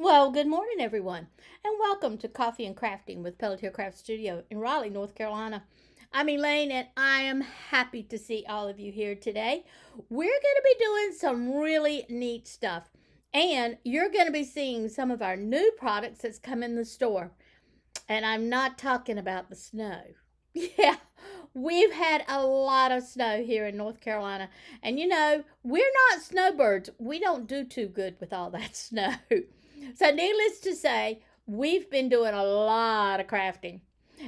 Well, good morning, everyone, and welcome to Coffee and Crafting with Pelletier Craft Studio in Raleigh, North Carolina. I'm Elaine, and I am happy to see all of you here today. We're going to be doing some really neat stuff, and you're going to be seeing some of our new products that's come in the store. And I'm not talking about the snow. Yeah, we've had a lot of snow here in North Carolina, and we're not snowbirds. We don't do too good with all that snow. So, needless to say, we've been doing a lot of crafting.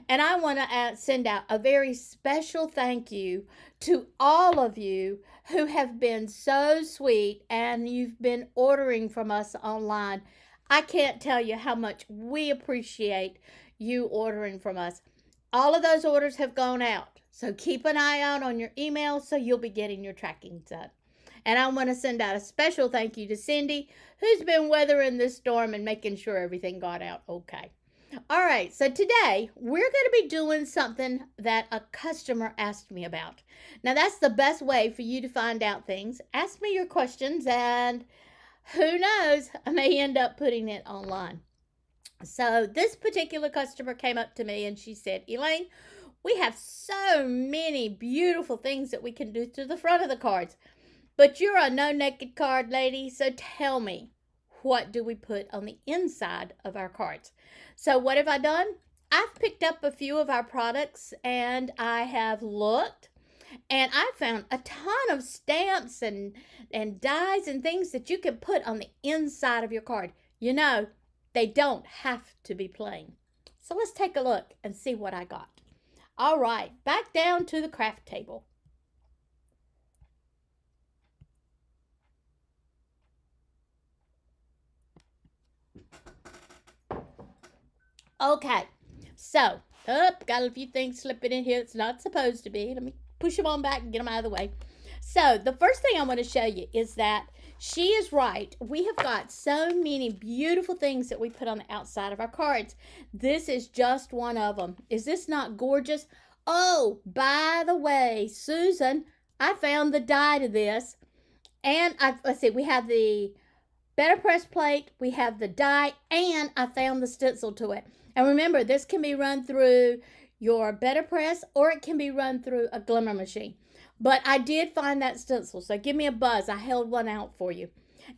And I want to send out a very special thank you to all of you who have been so sweet and you've been ordering from us online. I can't tell you how much we appreciate you ordering from us. All of those orders have gone out. So keep an eye out on your email so you'll be getting your tracking done. And I want to send out a special thank you to Cindy, who's been weathering this storm and making sure everything got out okay. All right, so today we're going to be doing something that a customer asked me about. Now, that's the best way for you to find out things. Ask me your questions, and who knows, I may end up putting it online. So, this particular customer came up to me and she said, Elaine, we have so many beautiful things that we can do to the front of the cards. But you're a no naked card lady, so tell me, what do we put on the inside of our cards? So, what have I done? I've picked up a few of our products and I have looked and I found a ton of stamps and dies and things that you can put on the inside of your card. They don't have to be plain. So, let's take a look and see what I got. All right, back down to the craft table. Okay, so, got a few things slipping in here that's not supposed to be. Let me push them on back and get them out of the way. So, the first thing I want to show you is that she is right. We have got so many beautiful things that we put on the outside of our cards. This is just one of them. Is this not gorgeous? Oh, by the way, Susan, I found the die to this. And let's see, we have the better press plate, we have the die, and I found the stencil to it. And remember, this can be run through your better press or it can be run through a glimmer machine. But I did find that stencil, so give me a buzz. I held one out for you.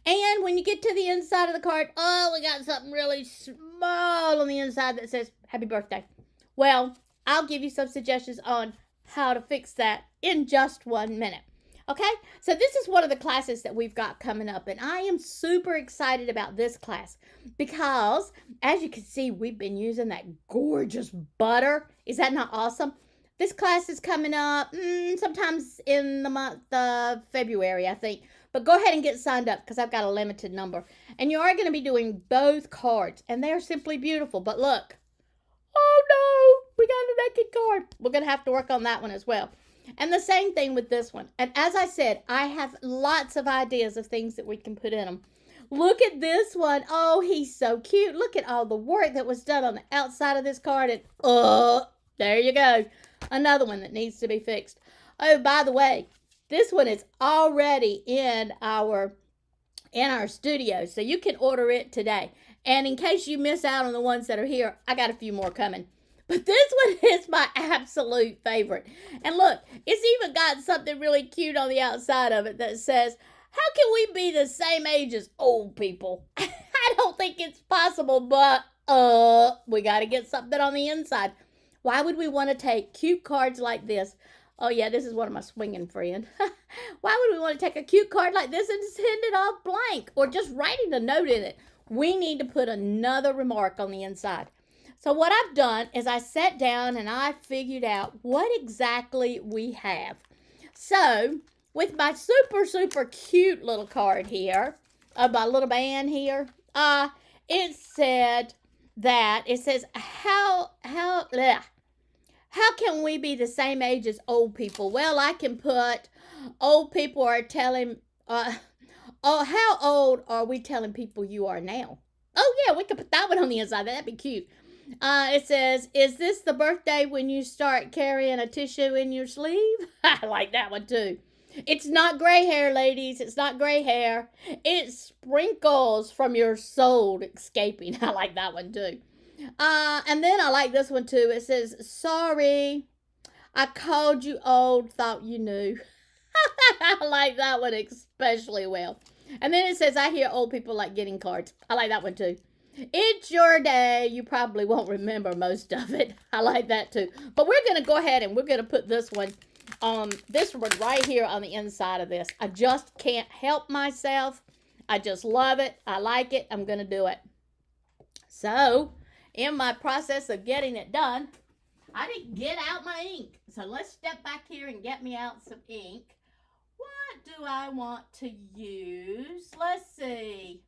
And when you get to the inside of the card, we got something really small on the inside that says happy birthday. Well, I'll give you some suggestions on how to fix that in just 1 minute. Okay, so this is one of the classes that we've got coming up, and I am super excited about this class because, as you can see, we've been using that gorgeous butter. Is that not awesome? This class is coming up sometimes in the month of February, I think. But go ahead and get signed up because I've got a limited number. And you are going to be doing both cards, and they're simply beautiful. But look, oh no, we got a naked card. We're going to have to work on that one as well. And the same thing with this one. And as I said, I have lots of ideas of things that we can put in them. Look at this one. Oh, he's so cute. Look at all the work that was done on the outside of this card. And there you go. Another one that needs to be fixed. Oh, by the way, this one is already in our studio, so you can order it today. And in case you miss out on the ones that are here, I got a few more coming. But this one is my absolute favorite. And look, it's even got something really cute on the outside of it that says, how can we be the same age as old people? I don't think it's possible, but we got to get something on the inside. Why would we want to take cute cards like this? Oh, yeah, this is one of my swinging friends. Why would we want to take a cute card like this and send it off blank or just writing a note in it? We need to put another remark on the inside. So what I've done is I sat down and I figured out what exactly we have. So with my super, super cute little card here, my little band here, it said that, it says, how can we be the same age as old people? Well, I can put, old people are telling, how old are we telling people you are now? Oh, yeah, we could put that one on the inside. That'd be cute. It says, is this the birthday when you start carrying a tissue in your sleeve? I like that one too. It's not gray hair, ladies. It's not gray hair. It's sprinkles from your soul escaping. I like that one too. And then I like this one too. It says, sorry, I called you old, thought you knew. I like that one especially well. And then it says, I hear old people like getting cards. I like that one too. It's your day. You probably won't remember most of it. I like that too. But we're going to go ahead and we're going to put this one right here on the inside of this. I just can't help myself. I just love it. I like it. I'm going to do it. So, in my process of getting it done, I didn't get out my ink. So, let's step back here and get me out some ink. What do I want to use? Let's see.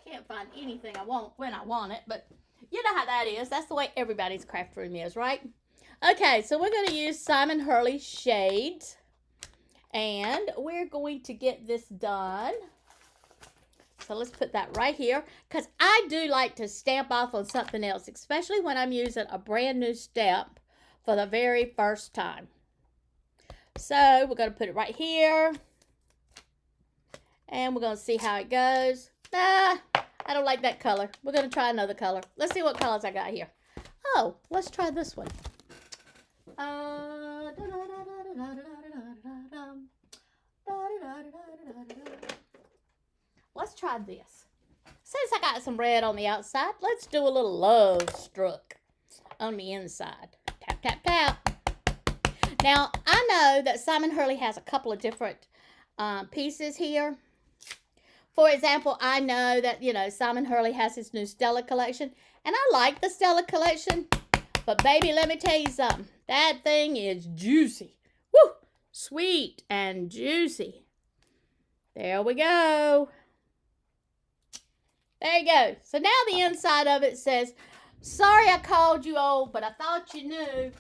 Can't find anything I want when I want it, but you know how that is. That's the way everybody's craft room is, right? Okay, so we're going to use Simon Hurley shades, and we're going to get this done. So let's put that right here, because I do like to stamp off on something else, especially when I'm using a brand new stamp for the very first time. So we're going to put it right here, and we're going to see how it goes. I don't like that color. We're going to try another color. Let's see what colors I got here. Oh, let's try this one. Let's try this. Since I got some red on the outside, let's do a little love struck on the inside. Tap, tap, tap. Now, I know that Simon Hurley has a couple of different pieces here. For example, I know that, Simon Hurley has his new Stella collection. And I like the Stella collection. But, baby, let me tell you something. That thing is juicy. Woo! Sweet and juicy. There we go. There you go. So, now the inside of it says, sorry I called you old, but I thought you knew.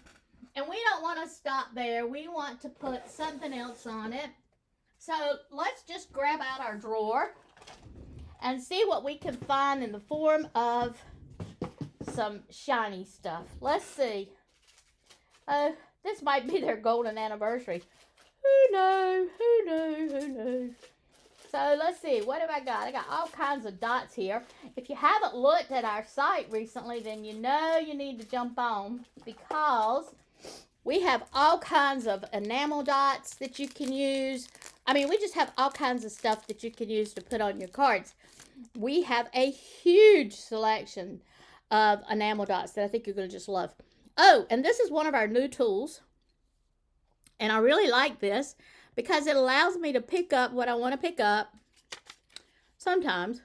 And we don't want to stop there. We want to put something else on it. So, let's just grab out our drawer and see what we can find in the form of some shiny stuff. Let's see. This might be their golden anniversary. Who knows? Who knows? Who knows? So let's see. What have I got? I got all kinds of dots here. If you haven't looked at our site recently, then you know you need to jump on, because we have all kinds of enamel dots that you can use. I mean, we just have all kinds of stuff that you can use to put on your cards. We have a huge selection of enamel dots that I think you're going to just love. Oh, and this is one of our new tools. And I really like this because it allows me to pick up what I want to pick up. Sometimes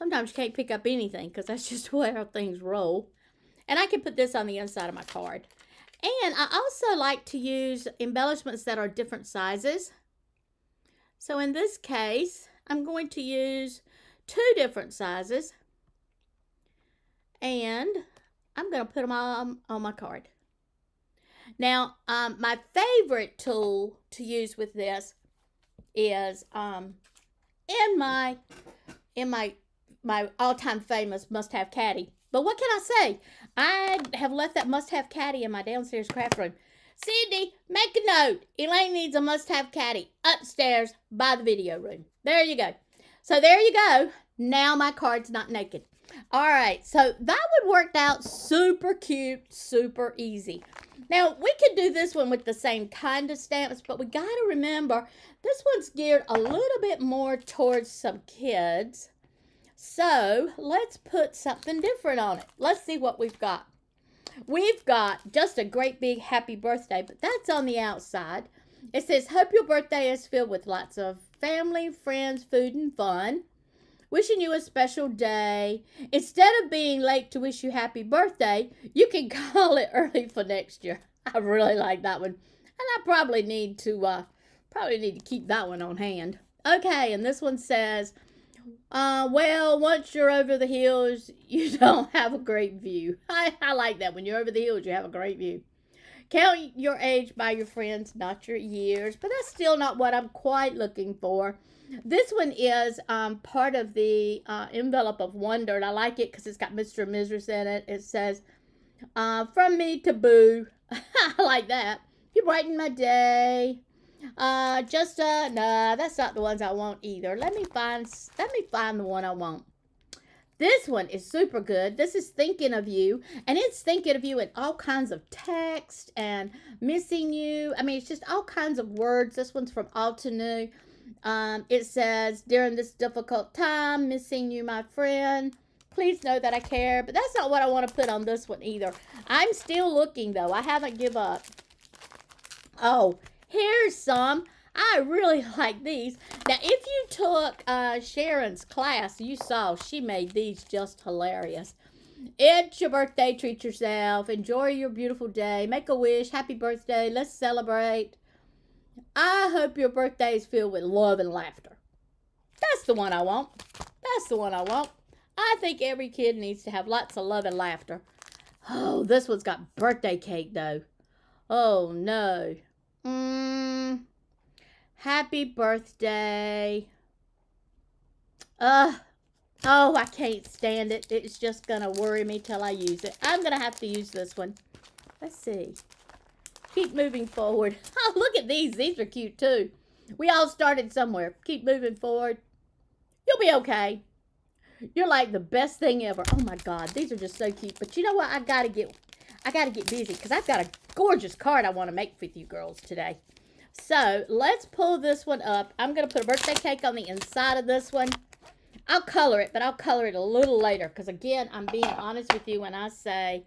you can't pick up anything because that's just how things roll. And I can put this on the inside of my card. And I also like to use embellishments that are different sizes. So in this case, I'm going to use 2 different sizes. And I'm going to put them all on my card. Now, my favorite tool to use with this is in my all-time famous must-have caddy. But what can I say? I have left that must-have caddy in my downstairs craft room. Cindy, make a note. Elaine needs a must-have caddy upstairs by the video room. There you go. So there you go. Now my card's not naked. All right, so that one worked out super cute, super easy. Now, we could do this one with the same kind of stamps, but we got to remember this one's geared a little bit more towards some kids. So, let's put something different on it. Let's see what we've got. We've got just a great big happy birthday, but that's on the outside. It says, hope your birthday is filled with lots of family, friends, food, and fun. Wishing you a special day. Instead of being late to wish you happy birthday, you can call it early for next year. I really like that one. And I probably need to keep that one on hand. Okay, and this one says, well, once you're over the hills, you don't have a great view. I like that. When you're over the hills, you have a great view. Count your age by your friends, not your years. But that's still not what I'm quite looking for. This one is part of the envelope of wonder, and I like it because it's got Mr. and Mrs. in it. It says, from me to Boo. I like that. You brighten my day. No, that's not the ones I want either. Let me find the one I want. This one is super good. This is thinking of you, and it's thinking of you in all kinds of text and missing you. I mean, it's just all kinds of words. This one's from Altenew. It says, during this difficult time, missing you, my friend. Please know that I care. But that's not what I want to put on this one either. I'm still looking, though. I haven't given up. Oh, here's some. I really like these. Now, if you took Sharon's class, you saw she made these just hilarious. It's your birthday. Treat yourself. Enjoy your beautiful day. Make a wish. Happy birthday. Let's celebrate. I hope your birthday is filled with love and laughter. That's the one I want. That's the one I want. I think every kid needs to have lots of love and laughter. Oh, this one's got birthday cake, though. Oh, no. Happy birthday. Oh, I can't stand it. It's just going to worry me till I use it. I'm going to have to use this one. Let's see. Keep moving forward. Oh, look at these. These are cute, too. We all started somewhere. Keep moving forward. You'll be okay. You're like the best thing ever. Oh, my God. These are just so cute. But you know what? I got to get busy because I've got a gorgeous card I want to make with you girls today. So, let's pull this one up. I'm going to put a birthday cake on the inside of this one. I'll color it, but I'll color it a little later. Because, again, I'm being honest with you when I say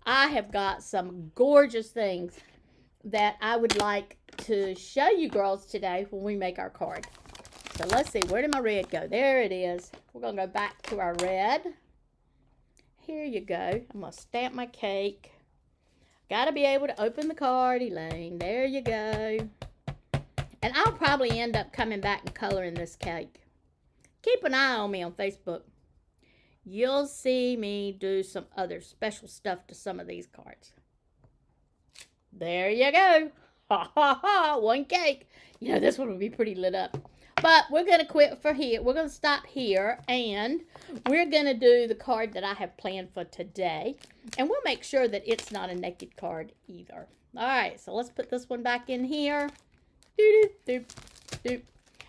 I have got some gorgeous things that I would like to show you girls today when we make our card. So, let's see. Where did my red go? There it is. We're going to go back to our red. Here you go. I'm going to stamp my cake. Got to be able to open the card, Elaine. There you go. And I'll probably end up coming back and coloring this cake. Keep an eye on me on Facebook. You'll see me do some other special stuff to some of these cards. There you go. Ha, ha, ha. One cake. You know, this one would be pretty lit up. But we're going to quit for here. We're going to stop here. And we're going to do the card that I have planned for today. And we'll make sure that it's not a naked card either. All right. So let's put this one back in here. Doop, doop, doop.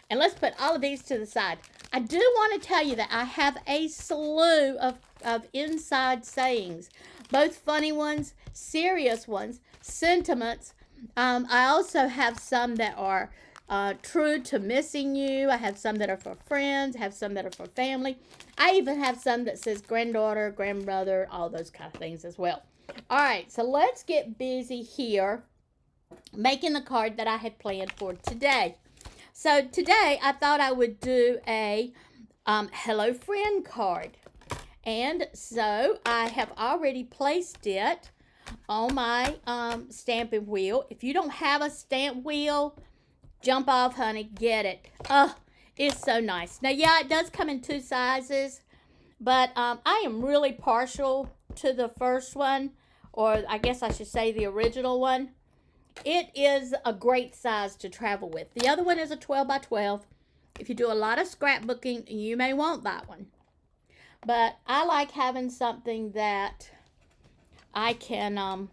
And let's put all of these to the side. I do want to tell you that I have a slew of inside sayings. Both funny ones, serious ones, sentiments. I also have some that are true to missing you. I have some that are for friends. I have some that are for family. I even have some that says granddaughter, grandmother, all those kind of things as well. All right, so let's get busy here making the card that I had planned for today. So today I thought I would do a hello friend card. And so I have already placed it on my stamping wheel. If you don't have a stamp wheel, jump off, honey. Get it. Oh, it's so nice. Now, yeah, it does come in 2 sizes. But I am really partial to the first one. Or I guess I should say the original one. It is a great size to travel with. The other one is a 12 by 12. If you do a lot of scrapbooking, you may want that one. But I like having something that I can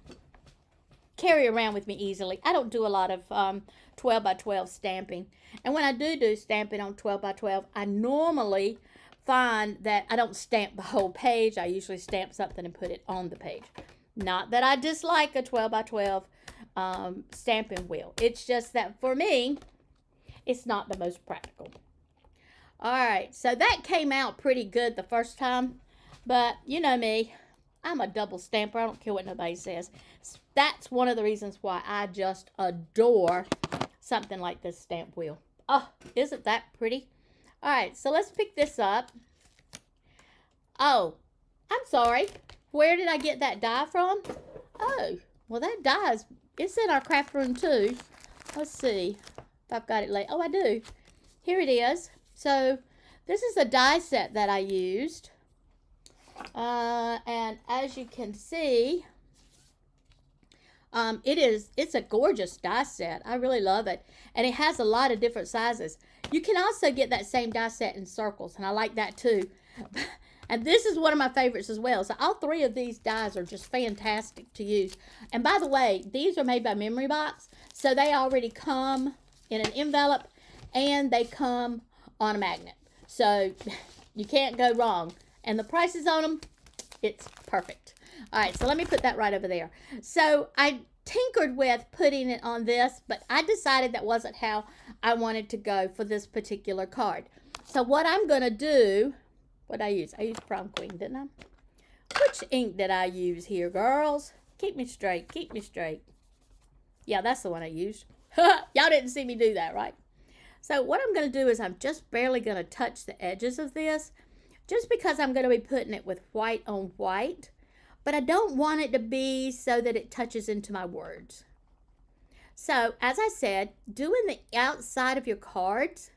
carry around with me easily. I don't do a lot of 12 by 12 stamping. And when I do stamping on 12 by 12, I normally find that I don't stamp the whole page. I usually stamp something and put it on the page. Not that I dislike a 12 by 12 stamping wheel. It's just that for me, it's not the most practical. All right, so that came out pretty good the first time, but you know me, I'm a double stamper. I don't care what nobody says. That's one of the reasons why I just adore something like this stamp wheel. Oh, isn't that pretty? All right, so let's pick this up. Oh, I'm sorry. Where did I get that die from? Oh, well, that die it's in our craft room too. Let's see if I've got it late. Oh, I do. Here it is. So this is a die set that I used. And as you can see, it's a gorgeous die set. I really love it. And it has a lot of different sizes. You can also get that same die set in circles, and I like that too. And this is one of my favorites as well. So all three of these dies are just fantastic to use. And by the way, these are made by Memory Box. So they already come in an envelope and they come on a magnet. So you can't go wrong. And the prices on them, it's perfect. All right, so let me put that right over there. So I tinkered with putting it on this, but I decided that wasn't how I wanted to go for this particular card. So what I'm going to do, what did I use? I used Prom Queen, didn't I? Which ink did I use here, girls? Keep me straight. Keep me straight. Yeah, that's the one I used. Y'all didn't see me do that, right? So what I'm going to do is I'm just barely going to touch the edges of this, just because I'm going to be putting it with white on white. But I don't want it to be so that it touches into my words. So, as I said, doing the outside of your cards,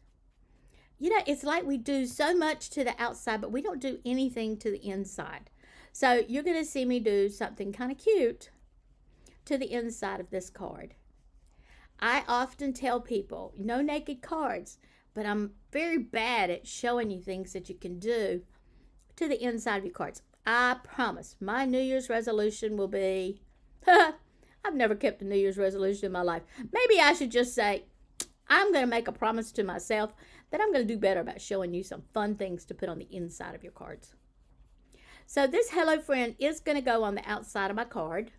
you know, it's like we do so much to the outside, but we don't do anything to the inside. So you're going to see me do something kind of cute to the inside of this card. I often tell people, no naked cards, but I'm very bad at showing you things that you can do to the inside of your cards. I promise my New Year's resolution will be, I've never kept a New Year's resolution in my life. Maybe I should just say, I'm going to make a promise to myself that I'm going to do better about showing you some fun things to put on the inside of your cards. So this Hello Friend is going to go on the outside of my card.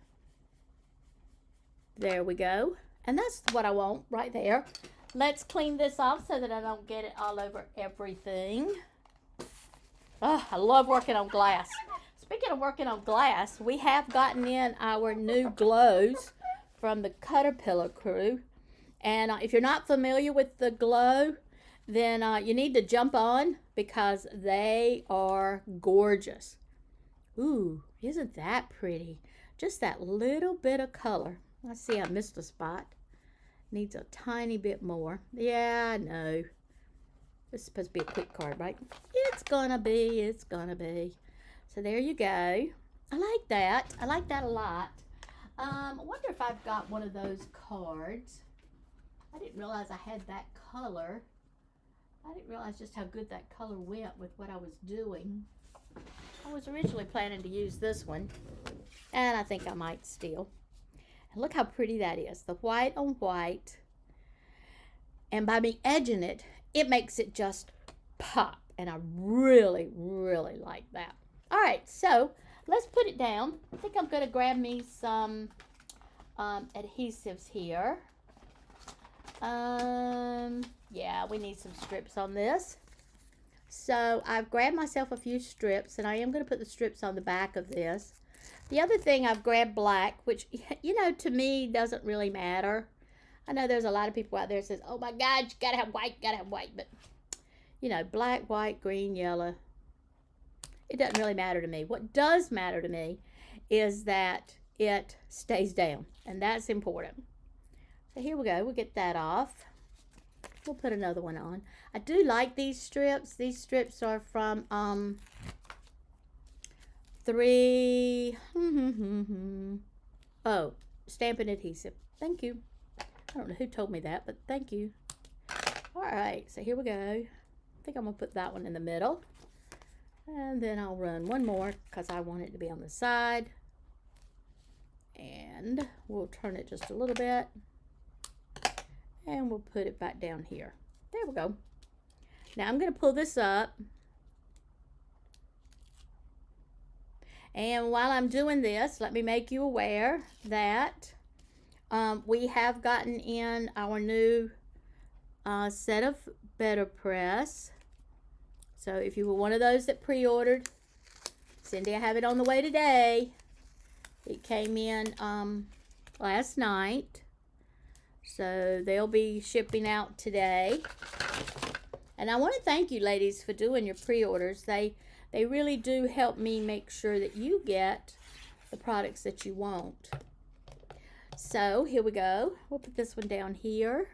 There we go. And that's what I want right there. Let's clean this off so that I don't get it all over everything. Oh, I love working on glass. Speaking of working on glass, we have gotten in our new glows from the Caterpillar crew. And if you're not familiar with the glow, then you need to jump on because they are gorgeous. Ooh, isn't that pretty? Just that little bit of color. I see I missed a spot. Needs a tiny bit more. Yeah, I know. This is supposed to be a quick card, right? It's gonna be, it's gonna be. So there you go. I like that. I like that a lot. I wonder if I've got one of those cards. I didn't realize I had that color. I didn't realize just how good that color went with what I was doing. I was originally planning to use this one, and I think I might still. And look how pretty that is. The white on white. And by me edging it, it makes it just pop. And I really, really like that. All right, so let's put it down. I think I'm going to grab me some adhesives here. Yeah, we need some strips on this. So I've grabbed myself a few strips, and I am going to put the strips on the back of this. The other thing, I've grabbed black, which, you know, to me doesn't really matter. I know there's a lot of people out there that says, oh my God, you gotta have white, but, you know, black, white, green, yellow, it doesn't really matter to me. What does matter to me is that it stays down, and that's important. So here we go. We'll get that off. We'll put another one on. I do like these strips. These strips are from Stampin' Adhesive. Thank you. I don't know who told me that, but thank you. All right, so here we go. I think I'm going to put that one in the middle. And then I'll run one more because I want it to be on the side. And we'll turn it just a little bit. And we'll put it back down here. There we go. Now I'm going to pull this up. And while I'm doing this, let me make you aware that we have gotten in our new set of Better Press. So if you were one of those that pre-ordered, Cindy, I have it on the way today. It came in last night. So they'll be shipping out today. And I want to thank you ladies for doing your pre-orders. They really do help me make sure that you get the products that you want. So here we go. We'll put this one down here.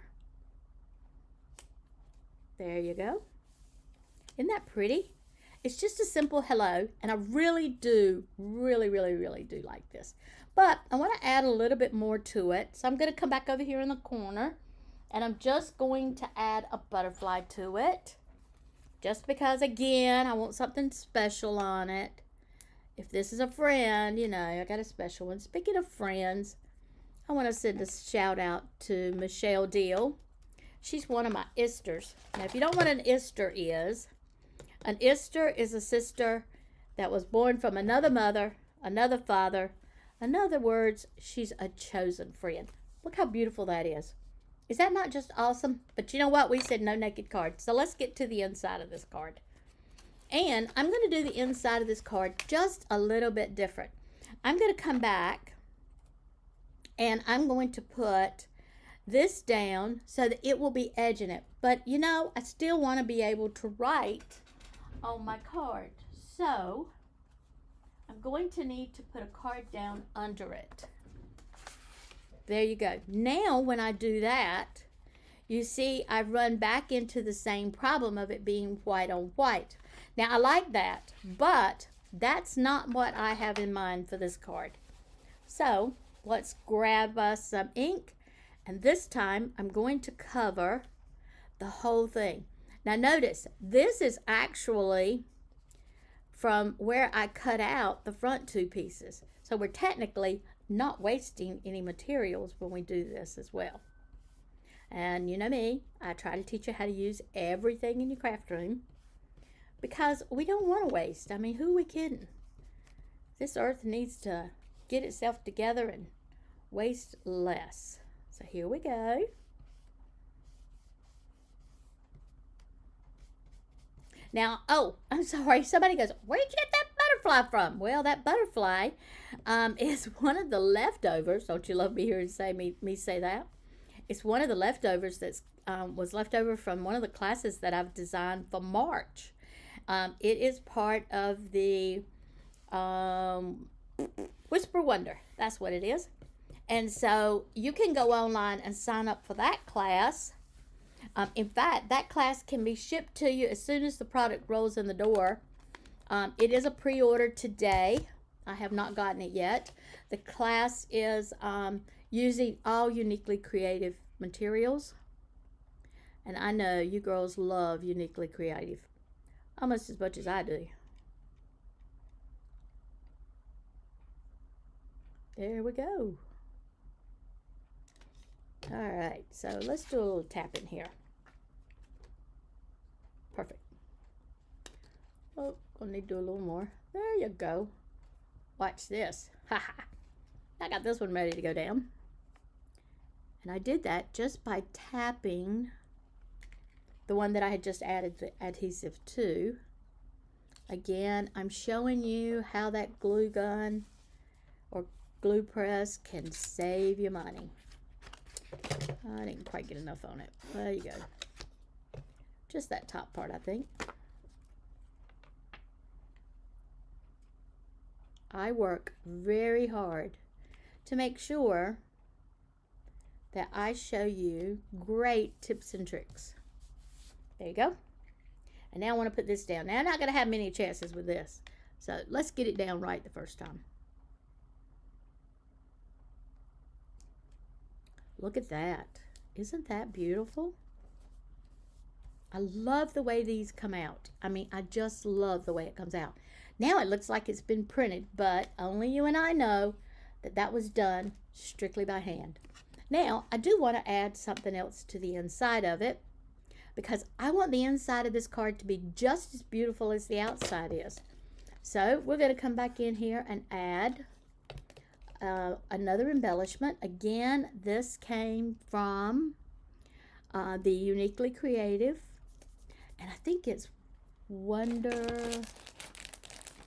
There you go. Isn't that pretty? It's just a simple hello, and I really do, really do like this. But I want to add a little bit more to it. So I'm going to come back over here in the corner, and I'm just going to add a butterfly to it. just because, again, I want something special on it. If this is a friend, you know, I got a special one. Speaking of friends, I want to send a shout out to Michelle Deal. She's one of my Isters. Now, if you don't know what an Ister is a sister that was born from another mother, another father. In other words, she's a chosen friend. Look how beautiful that is. Is that not just awesome? But you know what? We said no naked cards. So let's get to the inside of this card. And I'm going to do the inside of this card just a little bit different. I'm going to come back and I'm going to put this down so that it will be edging it. But you know, I still want to be able to write on my card. So I'm going to need to put a card down under it. There you go. Now when I do that, you see I run back into the same problem of it being white on white. Now I like that, but that's not what I have in mind for this card. So let's grab us some ink, and this time I'm going to cover the whole thing. Now notice, this is actually from where I cut out the front two pieces. So we're technically not wasting any materials when we do this as well. And you know me, I try to teach you how to use everything in your craft room because we don't want to waste. I mean, who are we kidding? This earth needs to get itself together and waste less. So here we go. Now, oh, I'm sorry. Somebody goes, where'd you get that butterfly from? Well, that butterfly is one of the leftovers. Don't you love me here and say me say that? It's one of the leftovers that was left over from one of the classes that I've designed for March. It is part of the Whisper Wonder. That's what it is. And so you can go online and sign up for that class. In fact, that class can be shipped to you as soon as the product rolls in the door. It is a pre-order today. I have not gotten it yet. The class is using all uniquely creative materials. And I know you girls love uniquely creative almost as much as I do. There we go. All right, so let's do a little tapping here. Perfect. Oh, we'll need to do a little more. There you go. Watch this. Haha. I got this one ready to go down. And I did that just by tapping the one that I had just added the adhesive to. Again, I'm showing you how that glue gun or glue press can save you money. I didn't quite get enough on it. There you go. Just that top part, I think. I work very hard to make sure that I show you great tips and tricks. There you go. And now I want to put this down. Now I'm not going to have many chances with this. So let's get it down right the first time. Look at that. Isn't that beautiful? I love the way these come out. I mean, I just love the way it comes out. Now it looks like it's been printed, but only you and I know that that was done strictly by hand. Now, I do want to add something else to the inside of it because I want the inside of this card to be just as beautiful as the outside is. So we're going to come back in here and add another embellishment. Again, this came from the Uniquely Creative, and I think it's Wonder.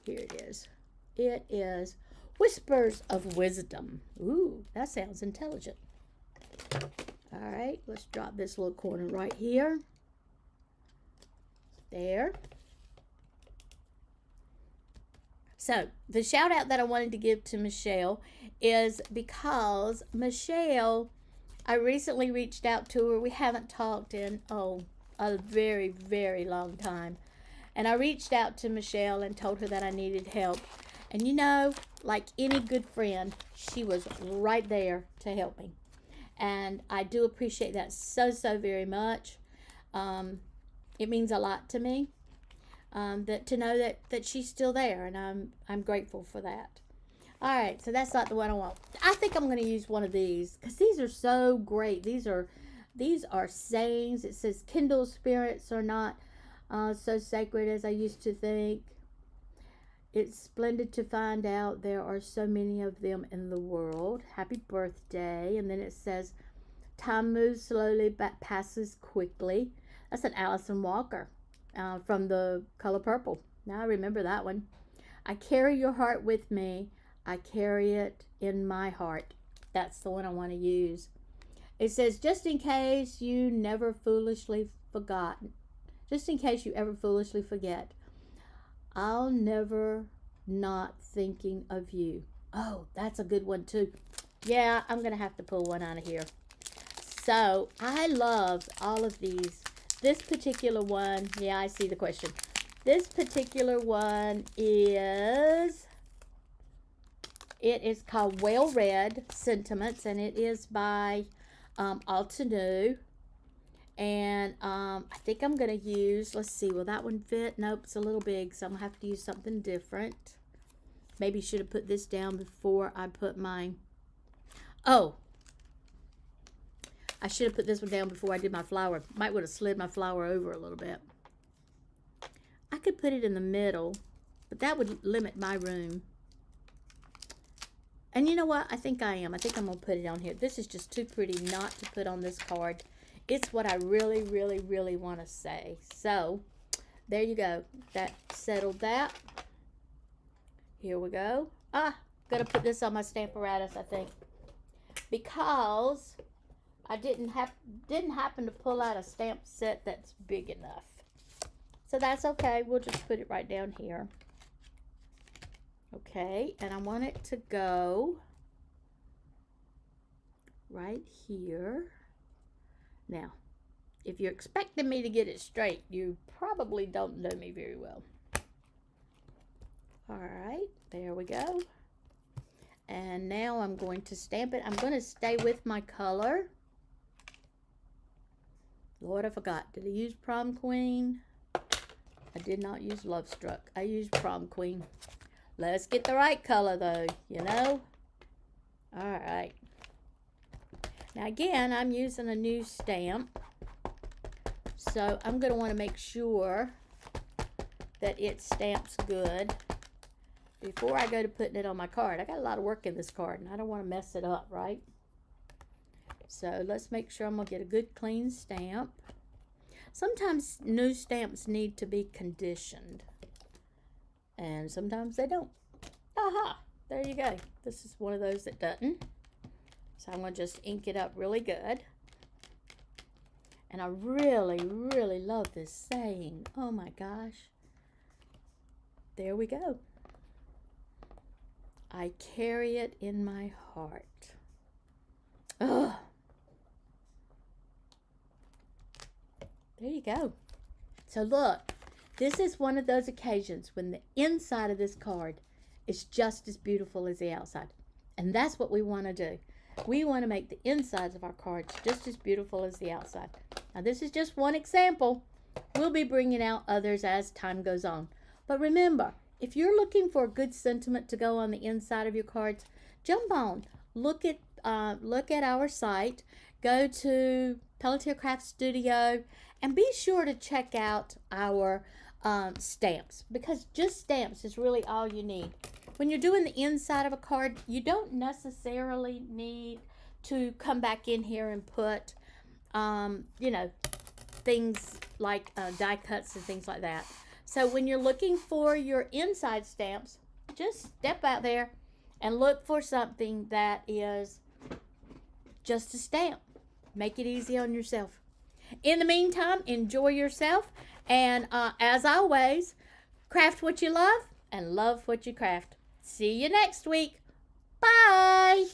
Here it is. It is Whispers of Wisdom. Ooh, that sounds intelligent. All right, let's drop this little corner right here. There. So the shout out that I wanted to give to Michelle is because Michelle, I recently reached out to her. We haven't talked in, a very, very long time. And I reached out to Michelle and told her that I needed help. And you know, like any good friend, she was right there to help me. And I do appreciate that so, so very much. It means a lot to me. that to know that she's still there, and I'm grateful for that. All right, so that's not the one I want. I think I'm going to use one of these because these are so great. These are sayings. It says, "Kindle spirits are not so sacred as I used to think. It's splendid to find out there are so many of them in the world. Happy birthday." And then it says, "Time moves slowly but passes quickly." That's an Allison Walker from The Color Purple. Now I remember that one. "I carry your heart with me. I carry it in my heart." That's the one I want to use. It says, "Just in case you never foolishly forgotten. Just in case you ever foolishly forget. I'll never not thinking of you." Oh, that's a good one too. Yeah, I'm going to have to pull one out of here. So, I love all of these. This particular one, yeah, I see the question. This particular one is, it is called Well Read Sentiments, and it is by Altenew. And I think I'm going to use, let's see, will that one fit? Nope, it's a little big, so I'm going to have to use something different. Maybe should have put this down before I put mine. Oh, I should have put this one down before I did my flower. Might would have slid my flower over a little bit. I could put it in the middle, but that would limit my room. And you know what? I think I am. I think I'm going to put it on here. This is just too pretty not to put on this card. It's what I really, really, really want to say. So, there you go. That settled that. Here we go. Got to put this on my Stamparatus, I think. Because I didn't happen to pull out a stamp set that's big enough. So that's okay. We'll just put it right down here. Okay, and I want it to go right here. Now, if you're expecting me to get it straight, you probably don't know me very well. All right, there we go. And now I'm going to stamp it. I'm going to stay with my color. Lord, I forgot. Did I use Prom Queen? I did not use Love Struck. I used Prom Queen. Let's get the right color, though, you know? All right. Now, again, I'm using a new stamp. So, I'm going to want to make sure that it stamps good before I go to putting it on my card. I got a lot of work in this card, and I don't want to mess it up, right? So, let's make sure I'm going to get a good, clean stamp. Sometimes new stamps need to be conditioned. And sometimes they don't. Aha! There you go. This is one of those that doesn't. So I'm going to just ink it up really good. And I really, really love this saying. Oh my gosh. There we go. I carry it in my heart. Ugh. There you go. So look. This is one of those occasions when the inside of this card is just as beautiful as the outside. And that's what we want to do. We want to make the insides of our cards just as beautiful as the outside. Now, this is just one example. We'll be bringing out others as time goes on. But remember, if you're looking for a good sentiment to go on the inside of your cards, jump on. Look at our site. Go to Pelletier Craft Studio and be sure to check out our stamps, because just stamps is really all you need. When you're doing the inside of a card, you don't necessarily need to come back in here and put you know, things like die cuts and things like that. So when you're looking for your inside stamps, just step out there and look for something that is just a stamp. Make it easy on yourself. In the meantime, enjoy yourself. And as always, craft what you love and love what you craft. See you next week. Bye.